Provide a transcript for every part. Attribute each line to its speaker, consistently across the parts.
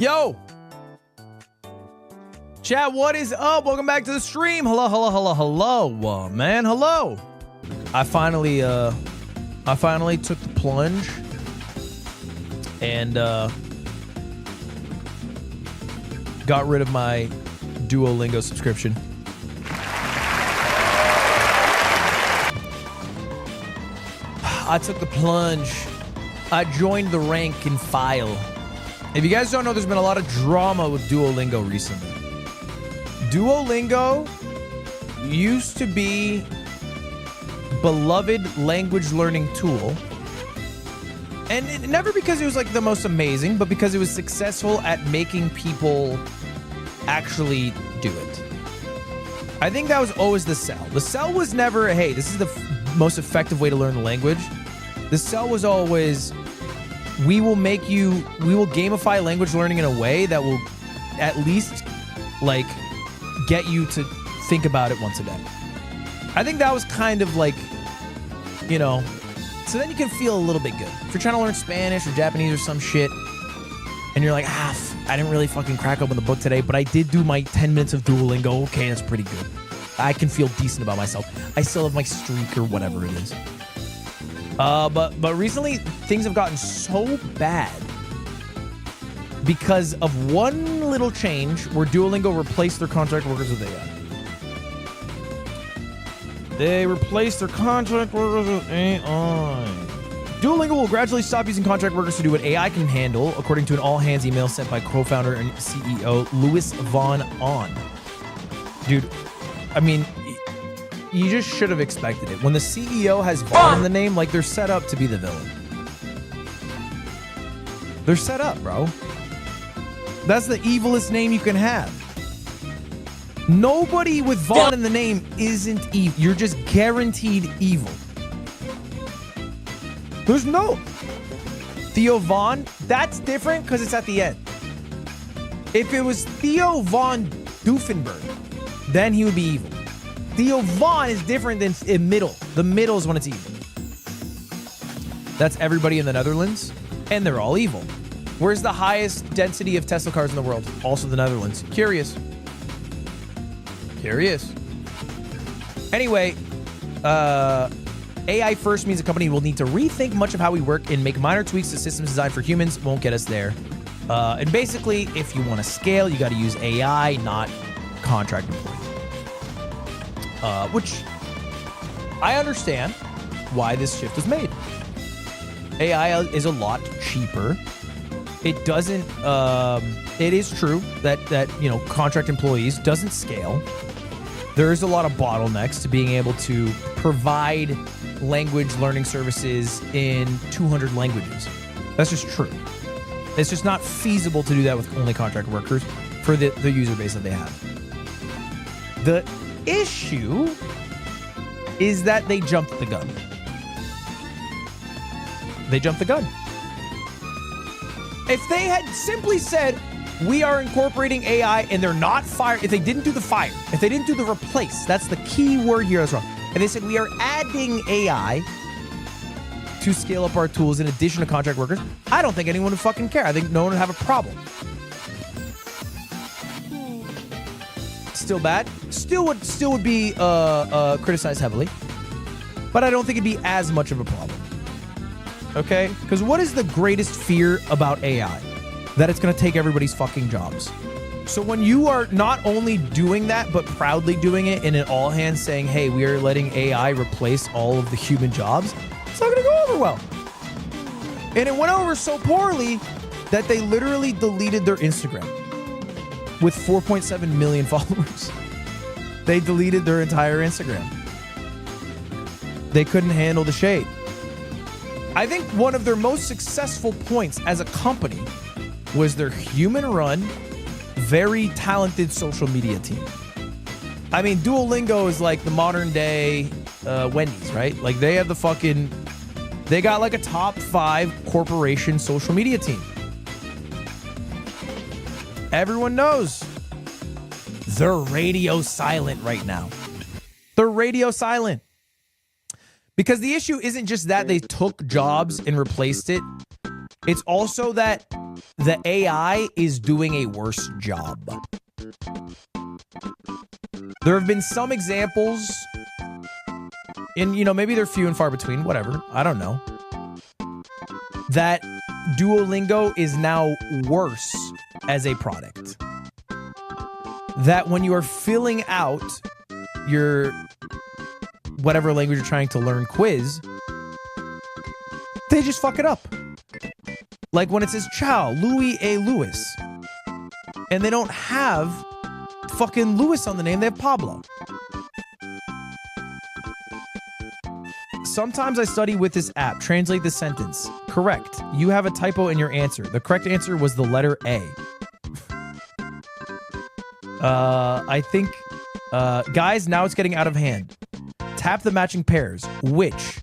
Speaker 1: Yo! Chat, what is up? Welcome back to the stream. Hello, hello, hello, hello, man. Hello. I finally took the plunge and got rid of my Duolingo subscription. I took the plunge. I joined the rank and file. If you guys don't know, there's been a lot of drama with Duolingo recently. Duolingo used to be beloved language learning tool. And never because it was like the most amazing, but because it was successful at making people actually do it. I think that was always the sell. The sell was never, hey, this is the most effective way to learn the language. The sell was always, we will gamify language learning in a way that will at least like get you to think about it once a day. I think that was kind of like, you know, so then you can feel a little bit good. If you're trying to learn Spanish or Japanese or some shit, and you're like, I didn't really fucking crack open the book today, but I did do my 10 minutes of Duolingo. Okay, that's pretty good. I can feel decent about myself. I still have my streak or whatever it is. But recently things have gotten so bad because of one little change where Duolingo replaced their contract workers with AI. They replaced their contract workers with AI. Duolingo will gradually stop using contract workers to do what AI can handle, according to an all-hands email sent by co-founder and CEO Louis Von On. Dude, I mean, you just should have expected it. When the CEO has Von in the name, like, they're set up to be the villain. They're set up, bro. That's the evilest name you can have. Nobody with Von in the name isn't evil. You're just guaranteed evil. There's no Theo Von. That's different because it's at the end. If it was Theo Von Doofenberg, then he would be evil. Theo Von is different than in middle. The middle is when it's evil. That's everybody in the Netherlands, and they're all evil. Where's the highest density of Tesla cars in the world? Also the Netherlands. Curious. Curious. Anyway, AI first means a company will need to rethink much of how we work and make minor tweaks to systems designed for humans. Won't get us there. And basically, if you want to scale, you got to use AI, not contract employees. Which I understand why this shift was made. AI is a lot cheaper. It doesn't, it is true that, you know, contract employees doesn't scale. There is a lot of bottlenecks to being able to provide language learning services in 200 languages. That's just true. It's just not feasible to do that with only contract workers for the user base that they have. The issue is that they jumped the gun. They jumped the gun. If they had simply said, we are incorporating AI and they're not fired, if they didn't do the fire, if they didn't do the replace, that's the key word here that's wrong. And they said, we are adding AI to scale up our tools in addition to contract workers, I don't think anyone would fucking care. I think no one would have a problem. Still bad. Still would be criticized heavily. But I don't think it'd be as much of a problem. Okay? Because what is the greatest fear about AI? That it's going to take everybody's fucking jobs. So when you are not only doing that, but proudly doing it in an all hands saying, hey, we are letting AI replace all of the human jobs, it's not going to go over well. And it went over so poorly that they literally deleted their Instagram with 4.7 million followers. They deleted their entire Instagram. They couldn't handle the shade. I think one of their most successful points as a company was their human-run, very talented social media team. I mean, Duolingo is like the modern-day Wendy's, right? Like, they have they got like a top 5 corporation social media team. Everyone knows. They're radio silent right now. They're radio silent. Because the issue isn't just that they took jobs and replaced it. It's also that the AI is doing a worse job. There have been some examples, and you know, maybe they're few and far between, whatever, I don't know, that Duolingo is now worse as a product. That when you are filling out your whatever language you're trying to learn quiz, they just fuck it up. Like when it says ciao, Louis A. Lewis, and they don't have fucking Lewis on the name, they have Pablo. Sometimes I study with this app. Translate the sentence. Correct. You have a typo in your answer. The correct answer was the letter A. I think, guys, now it's getting out of hand. Tap the matching pairs. Which?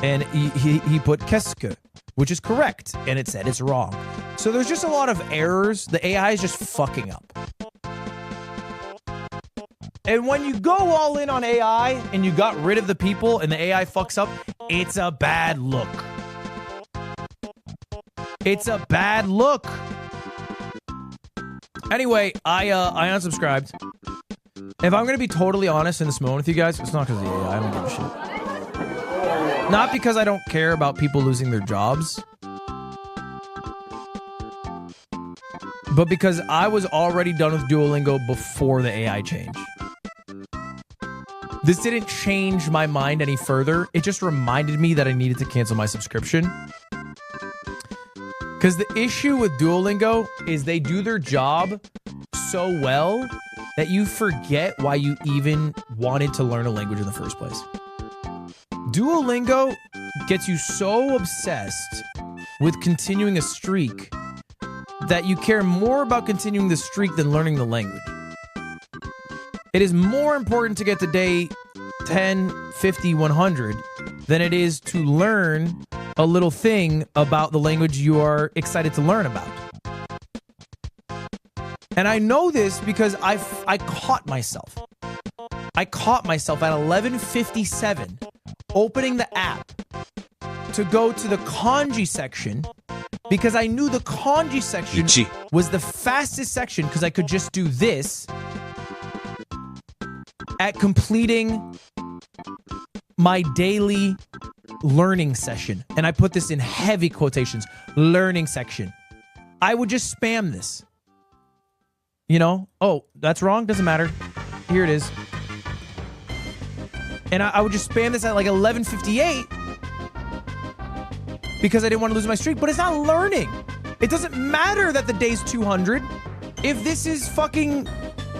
Speaker 1: And he put qu'est-ce que, which is correct. And it said it's wrong. So there's just a lot of errors. The AI is just fucking up. And when you go all in on AI and you got rid of the people and the AI fucks up, it's a bad look. It's a bad look. Anyway, I unsubscribed. If I'm going to be totally honest in this moment with you guys, it's not because of the AI. I don't give a shit. Not because I don't care about people losing their jobs. But because I was already done with Duolingo before the AI change. This didn't change my mind any further. It just reminded me that I needed to cancel my subscription. Because the issue with Duolingo is they do their job so well that you forget why you even wanted to learn a language in the first place. Duolingo gets you so obsessed with continuing a streak that you care more about continuing the streak than learning the language. It is more important to get to day 10, 50, 100 than it is to learn a little thing about the language you are excited to learn about. And I know this because I caught myself. I caught myself at 11:57 opening the app to go to the kanji section because I knew the kanji section was the fastest section because I could just do this at completing my daily learning session. And I put this in heavy quotations, learning section. I would just spam this. You know, oh, that's wrong. Doesn't matter. Here it is. And I would just spam this at like 11:58 because I didn't want to lose my streak, but it's not learning. It doesn't matter that the day's 200 if this is fucking,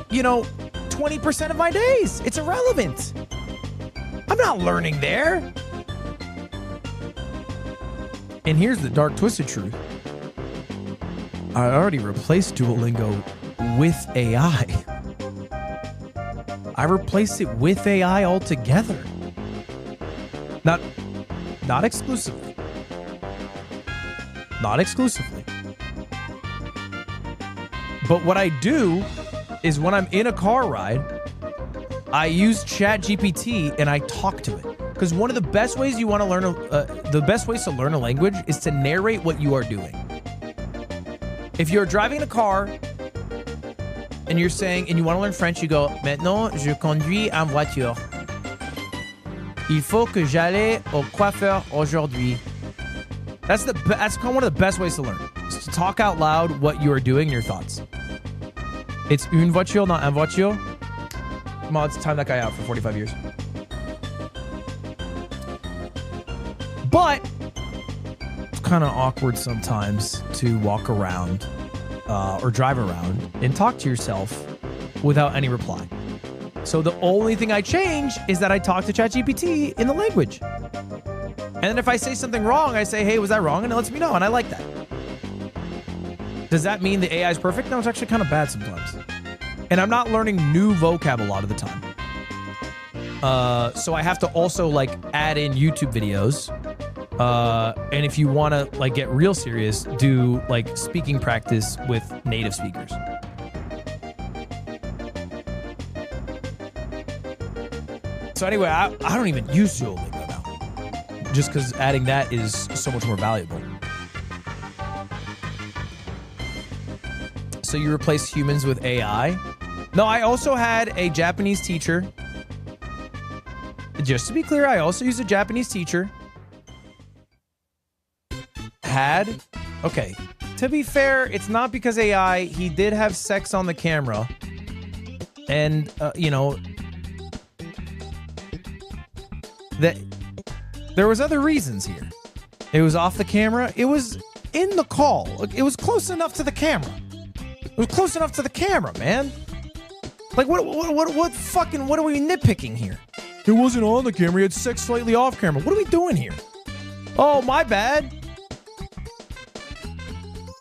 Speaker 1: you know, 20% of my days. It's irrelevant. I'm not learning there. And here's the dark twisted truth. I already replaced Duolingo with AI. I replaced it with AI altogether. Not exclusively. Not exclusively. But what I do is when I'm in a car ride, I use ChatGPT and I talk to it. Because one of the best ways you want to learn, the best ways to learn a language is to narrate what you are doing. If you're driving a car and you're saying, and you want to learn French, you go, maintenant, je conduis en voiture. Il faut que j'aille au coiffeur aujourd'hui. That's one of the best ways to learn. Is to talk out loud what you are doing and your thoughts. It's une voiture, not un voiture. Come on, let's time that guy out for 45 years. But it's kind of awkward sometimes to walk around or drive around and talk to yourself without any reply. So the only thing I change is that I talk to ChatGPT in the language. And then if I say something wrong, I say, hey, was that wrong? And it lets me know, and I like that. Does that mean the AI is perfect? No, it's actually kind of bad sometimes. And I'm not learning new vocab a lot of the time. So I have to also like add in YouTube videos. And if you want to like get real serious, do like speaking practice with native speakers. So anyway, I don't even use Duolingo now, just because adding that is so much more valuable. So you replace humans with AI? No, I also had a Japanese teacher. Just to be clear, I also used a Japanese teacher. Okay. To be fair, it's not because AI. He did have sex on the camera. And, you know, that there was other reasons here. It was off the camera. It was in the call. It was close enough to the camera. It was close enough to the camera, man. Like, what are we nitpicking here? It wasn't on the camera. He had sex slightly off camera. What are we doing here? Oh, my bad.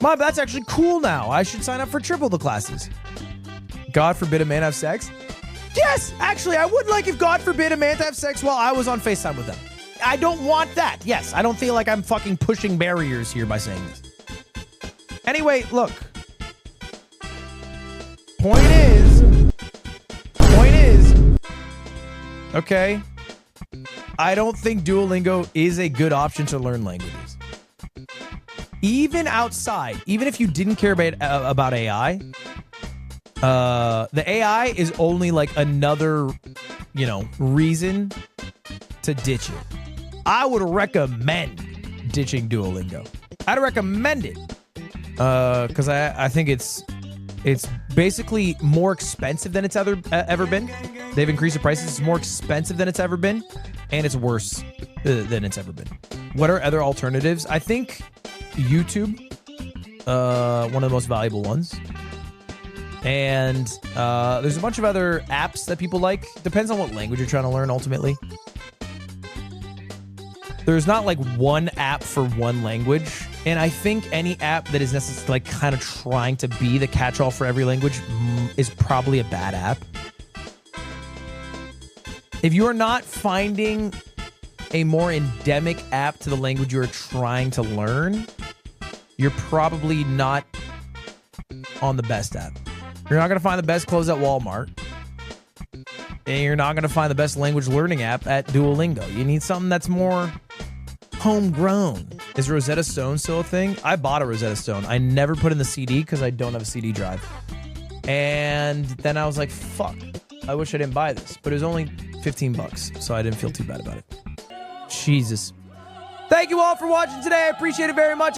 Speaker 1: That's actually cool now. I should sign up for triple the classes. God forbid a man have sex? Yes, actually, I would like if God forbid a man to have sex while I was on FaceTime with them. I don't want that. Yes, I don't feel like I'm fucking pushing barriers here by saying this. Anyway, look. Point is, okay, I don't think Duolingo is a good option to learn languages. Even outside, even if you didn't care about AI, the AI is only like another, you know, reason to ditch it. I would recommend ditching Duolingo. I'd recommend it because I think it's basically more expensive than it's ever been. They've increased the prices. It's more expensive than it's ever been, and it's worse than it's ever been. What are other alternatives? I think YouTube, one of the most valuable ones. And there's a bunch of other apps that people like. Depends on what language you're trying to learn, ultimately. There's not like one app for one language. And I think any app that is necessarily like kind of trying to be the catch-all for every language is probably a bad app. If you are not finding a more endemic app to the language you are trying to learn, you're probably not on the best app. You're not going to find the best clothes at Walmart. And you're not going to find the best language learning app at Duolingo. You need something that's more homegrown. Is Rosetta Stone still a thing? I bought a Rosetta Stone. I never put in the CD because I don't have a CD drive. And then I was like, fuck, I wish I didn't buy this. But it was only 15 bucks, so I didn't feel too bad about it. Jesus. Thank you all for watching today. I appreciate it very much.